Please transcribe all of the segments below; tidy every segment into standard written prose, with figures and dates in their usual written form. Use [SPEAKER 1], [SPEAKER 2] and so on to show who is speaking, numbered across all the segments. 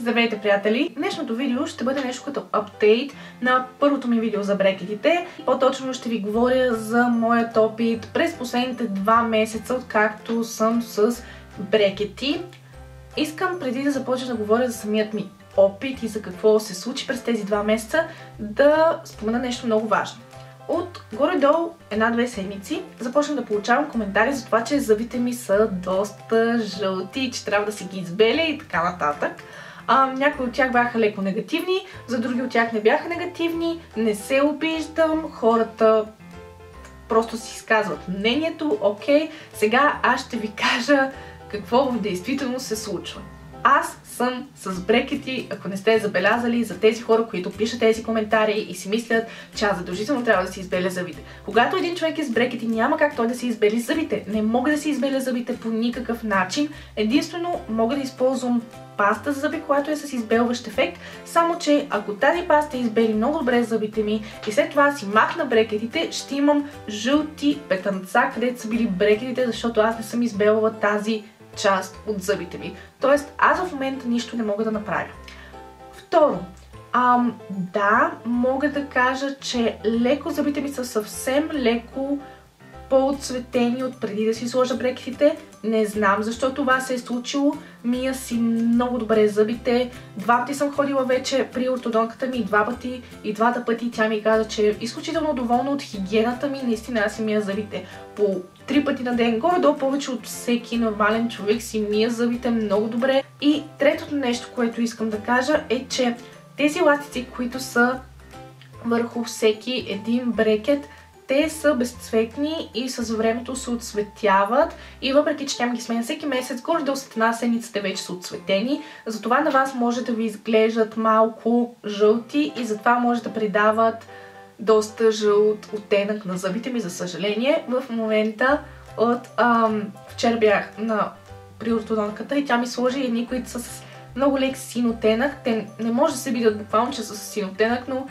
[SPEAKER 1] Здравейте, приятели! Днешното видео ще бъде нещо като апдейт на първото ми видео за брекетите. По-точно ще ви говоря за моят опит през последните 2 месеца, откакто съм с брекети. Искам преди да започна да говоря за самият ми опит и за какво се случи през тези 2 месеца, да спомена нещо много важно. От горе-долу 1-2 седмици започнах да получавам коментари за това, че зъбите ми са доста жълти, че трябва да си ги избеля и така нататък. Някои от тях бяха леко негативни, за други от тях не бяха негативни, не се обиждам, хората просто си изказват мнението, окей. Сега аз ще ви кажа какво в действителност се случва. Аз съм с брекети, ако не сте забелязали, за тези хора, които пишат тези коментари и си мислят, че аз задължително трябва да си избеля зъбите. Когато един човек е с брекети, няма как той да си избели зъбите. Не мога да си избеля зъбите по никакъв начин. Единствено мога да използвам паста за зъби, която е с избелващ ефект, само че ако тази паста избели много добре зъбите ми и след това си махна брекетите, ще имам жълти петънца, където са били брекетите, защото аз не съм избелвала тази част от зъбите ми. Тоест, аз в момента нищо не мога да направя. Второ, да, мога да кажа, че леко зъбите ми са съвсем леко по-отцветени от преди да си сложа брекетите. Не знам защо това се е случило. Мия си много добре зъбите. 2 пъти съм ходила вече при ортодонтката ми, 2 пъти и 2 пъти тя ми каза, че е изключително доволна от хигиената ми. Наистина аз си мия зъбите по 3 пъти на ден. Горе-долу повече от всеки нормален човек си мия зъбите много добре. И третото нещо, което искам да кажа е, че тези ластици, които са върху всеки един брекет, те са безцветни и с времето се отцветяват и въпреки, че тя ги сменя всеки месец, горе-долу след една седмица те вече са отцветени. Затова на вас може да ви изглеждат малко жълти и затова може да придават доста жълт оттенък на зъбите ми, за съжаление. В момента вчера бях при ортодонтката и тя ми сложи едни, които са с много лек син оттенък. Те не може да се видят буквално, че са с син оттенък, но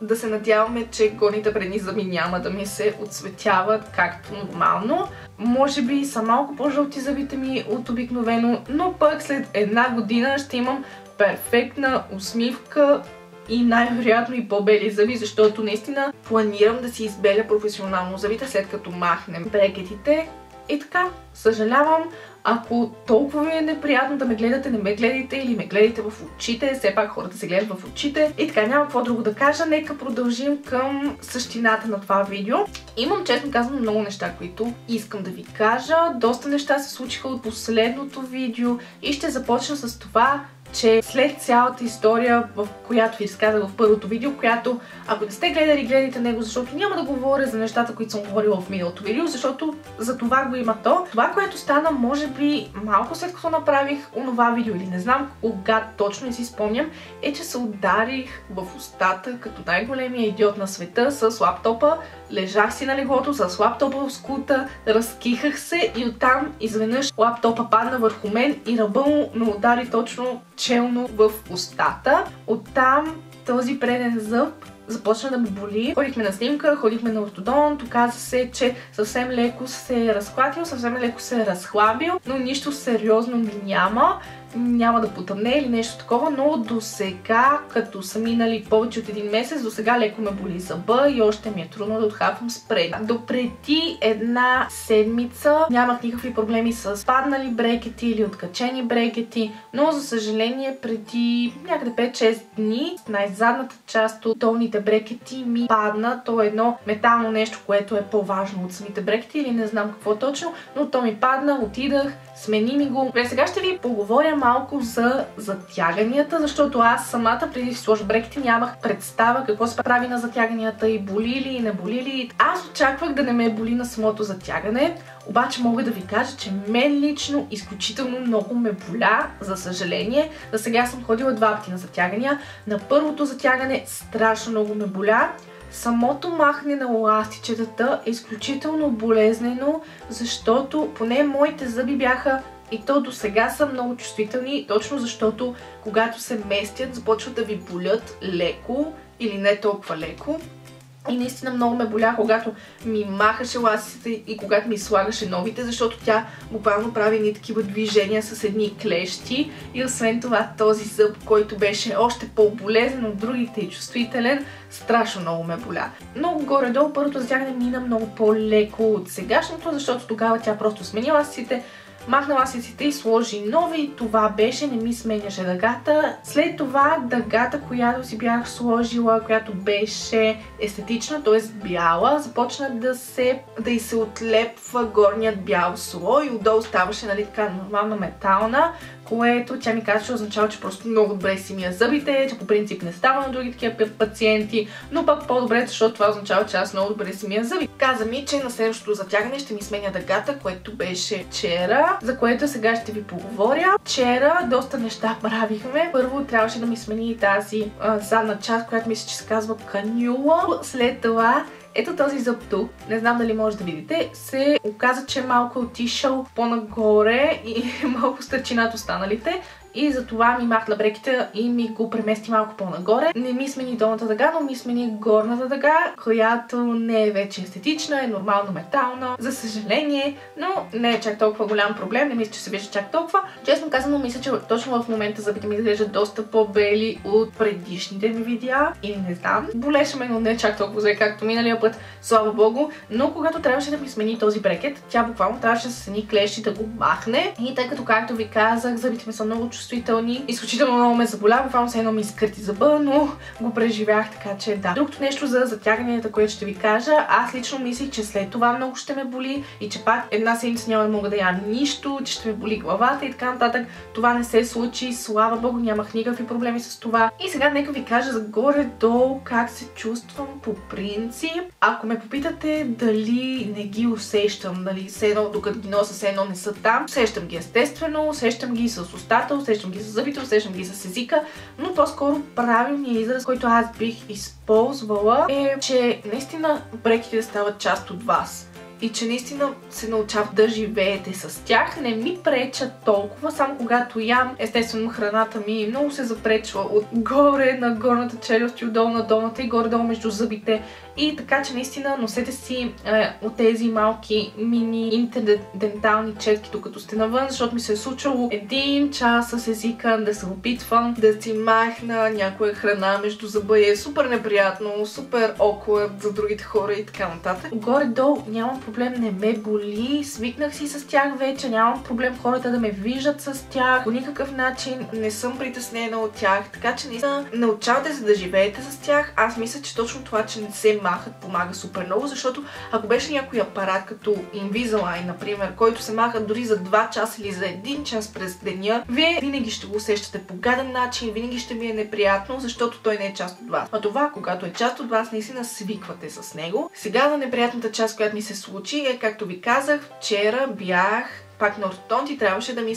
[SPEAKER 1] да се надяваме, че горните предни зъби няма да ми се отцветяват както нормално. Може би са малко по-жълти зъбите ми от обикновено, но пък след 1 година ще имам перфектна усмивка и най-вероятно и по-бели зъби, защото наистина планирам да си избеля професионално зъбите, след като махнем брекетите. И така, съжалявам, ако толкова ви е неприятно да ме гледате, не ме гледайте или ме гледайте в очите, все пак хората се гледат в очите. И така, няма какво друго да кажа, нека продължим към същината на това видео. Имам, честно казано, много неща, които искам да ви кажа. Доста неща се случиха от последното видео и ще започна с това, че след цялата история, в която ви разказах в първото видео, която, ако не сте гледали, гледайте него, защото няма да говоря за нещата, които съм говорила в миналото видео, защото за това го има то. Това, което стана, може би малко след като направих онова видео или не знам кога точно, не си спомням, е, че се ударих в устата като най-големия идиот на света с лаптопа. Лежах си на леглото с лаптопа в скута, разкихах се и оттам изведнъж лаптопа падна върху мен и ръба му ме удари точно челно в устата. Оттам този преден зъб започна да ме боли. Ходихме на снимка, ходихме на ортодонт, оказа се, че съвсем леко се е разклатил, съвсем леко се е разхлабил, но нищо сериозно ми няма. Няма да потъмне или нещо такова, но до сега, като са минали повече от 1 месец, до сега леко ме боли зъба и още ми е трудно да отхапвам спрей. Допреди 1 седмица нямах никакви проблеми с паднали брекети или откачени брекети, но за съжаление преди някъде 5-6 дни най-задната част от долните брекети ми падна. То е едно метално нещо, което е по-важно от самите брекети или не знам какво точно, но то ми падна, отидах, смени ми го. Сега ще ви поговоря малко за затяганията, защото аз самата преди да си сложа брекети нямах представа какво се прави на затяганията и боли ли и не боли ли. Аз очаквах да не ме боли на самото затягане, обаче мога да ви кажа, че мен лично изключително много ме боля, за съжаление. За сега съм ходила 2 пъти на затягания. На първото затягане страшно много ме боля. Самото махне на ластичетата е изключително болезнено, защото поне моите зъби бяха, и то до сега са много чувствителни, точно защото когато се местят започват да ви болят леко или не толкова леко. И наистина много ме боля, когато ми махаше ластиците и когато ми слагаше новите, защото тя буквално прави едни такива движения с едни клещи. И освен това този зъб, който беше още по-болезнен от другите и чувствителен, страшно много ме боля. Но горе-долу първото затягане мина много по-леко от сегашното, защото тогава тя просто смени ластиците, махна ластиците и сложи нови. Това беше, не ми сменяше дъгата. След това дъгата, която си бях сложила, която беше естетична, т.е. бяла, започна да й се отлепва горният бял слой. Отдолу ставаше, нали, така нормална метална, което тя ми каза, че означава, че просто много добре си мия зъбите, че по принцип не става на други такива пациенти, но пък по-добре, защото това означава, че аз много добре си мия зъби. Каза ми, че на следващото затягане ще ми сменя дъгата, което беше вчера, за което сега ще ви поговоря. Вчера доста неща правихме. Първо трябваше да ми смени тази задна част, която мисля, че се казва канюла. След това ето този зъб тук, не знам дали може да видите, се оказа, че малко отишъл по-нагоре и малко стърчи над останалите. И затова ми махна брекета и ми го премести малко по-нагоре. Не ми смени долната дъга, но ми смени горната дъга, която не е вече естетична, е нормално метална, за съжаление, но не е чак толкова голям проблем, не мисля, че се вижда чак толкова. Честно казано, мисля, че точно в момента зъбите ми изглеждат доста по-бели от предишните ми видеа. Или не знам, болеше ме, но не е чак толкова зле, както миналия път, слава богу. Но когато трябваше да ми смени този брекет, тя буквално трябваше с едни клещи да го махне. И тъй като, както ви казах, зъбите ми са много чувствителни. Изключително много ме заболя, буквално се едно ми изкърти зъба, но го преживях, така че да. Другото нещо за затяганията, което ще ви кажа, аз лично мислих, че след това много ще ме боли и че пак една седмица няма да мога да ям нищо, че ще ме боли главата и така нататък. Това не се случи, слава богу, нямах никакви проблеми с това. И сега нека ви кажа за горе-долу как се чувствам по принцип. Ако ме попитате дали не ги усещам, нали, все едно докато ги нося, все едно не са там, усещам ги естествено, усещам ги с устата, усещам ги с зъбите, усещам ги с езика, но по-скоро правилният израз, който аз бих използвала е, че наистина брекетите стават част от вас. И че наистина се научават да живеете с тях. Не ми пречат толкова, само когато ям. Естествено, храната ми много се запречва отгоре на горната челюст и отдолу на долната и горе-долу между зъбите. И така, че наистина носете си от тези малки мини интердентални четки, докато сте навън, защото ми се е случило 1 час с езика да се опитвам да си махна някоя храна между зъба и е супер неприятно, супер awkward за другите хора и така нататък. Горе-долу нямам проблем, не ме боли, свикнах си с тях вече, нямам проблем хората да ме виждат с тях, по никакъв начин не съм притеснена от тях, така че наистина научавате се да живеете с тях. Аз мисля, че точно това, че не се махат, помага супер много, защото ако беше някой апарат като Invisalign, например, който се маха дори за 2 часа или за 1 час през деня, вие винаги ще го усещате по гаден начин, винаги ще ви е неприятно, защото той не е част от вас. А това, когато е част от вас, наистина свиквате с него. Сега за неприятната част, която ми се случи е, както ви казах, вчера бях пак на ортодонт и трябваше да ми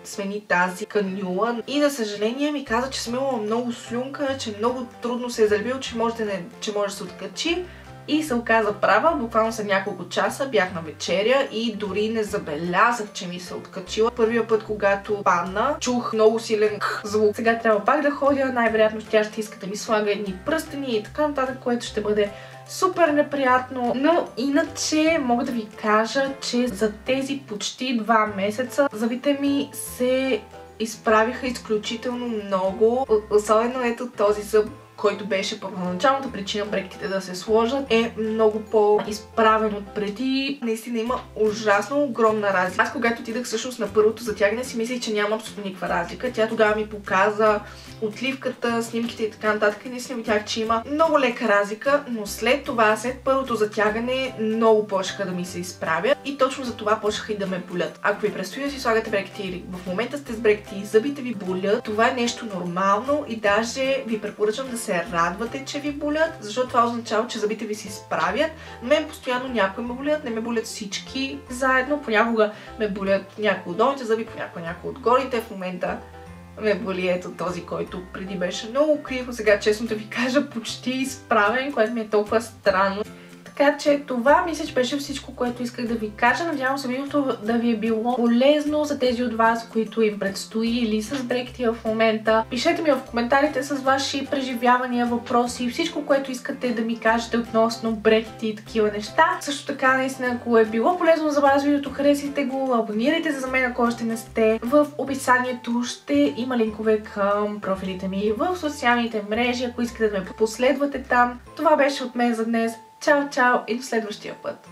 [SPEAKER 1] смени тази канюла. И за съжаление ми каза, че съм имала много слюнка, че много трудно се е залепил, че може да се откачи. И се оказа права, буквално след няколко часа бях на вечеря и дори не забелязах, че ми се откачила. Първия път, когато падна, чух много силен звук. Сега трябва пак да ходя, най-вероятно тя ще иска да ми слага едни пръстени и така нататък, което ще бъде супер неприятно, но иначе мога да ви кажа, че за тези почти 2 месеца зъбите ми се изправиха изключително много. Особено ето този зъб, който беше първоначалната причина брекетите да се сложат, е много по-изправен от преди. Наистина има ужасно огромна разлика. Аз когато отидах всъщност на първото затягане си мислих, че няма абсолютно никаква разлика. Тя тогава ми показа отливката, снимките и така нататък и наистина видях, че има много лека разлика, но след това, след първото затягане, много почнаха да ми се изправят и точно за това почнаха и да ме болят. Ако ви предстои да си слагате брекети или в момента сте с брекети и зъбите ви болят, това е нещо нормално и даже ви препоръчвам да се радвате, че ви болят, защото това означава, че зъбите ви се изправят. Мен постоянно някои ме болят, не ме болят всички заедно, понякога ме болят някои от долните зъби, понякога някои от горните. В момента ме боли ето този, който преди беше много криво, сега честно да ви кажа почти изправен, което ми е толкова странно. Така че това мисля, че беше всичко, което исках да ви кажа. Надявам се видеото да ви е било полезно за тези от вас, които им предстои или с брекети в момента. Пишете ми в коментарите с ваши преживявания, въпроси, всичко, което искате да ми кажете относно брекети и такива неща. Също така, наистина, ако е било полезно за вас видеото, харесайте го, абонирайте се за мен, ако още не сте. В описанието ще има линкове към профилите ми в социалните мрежи, ако искате да ме последвате там. Това беше от мен за днес. Чао, чао и до следващия път!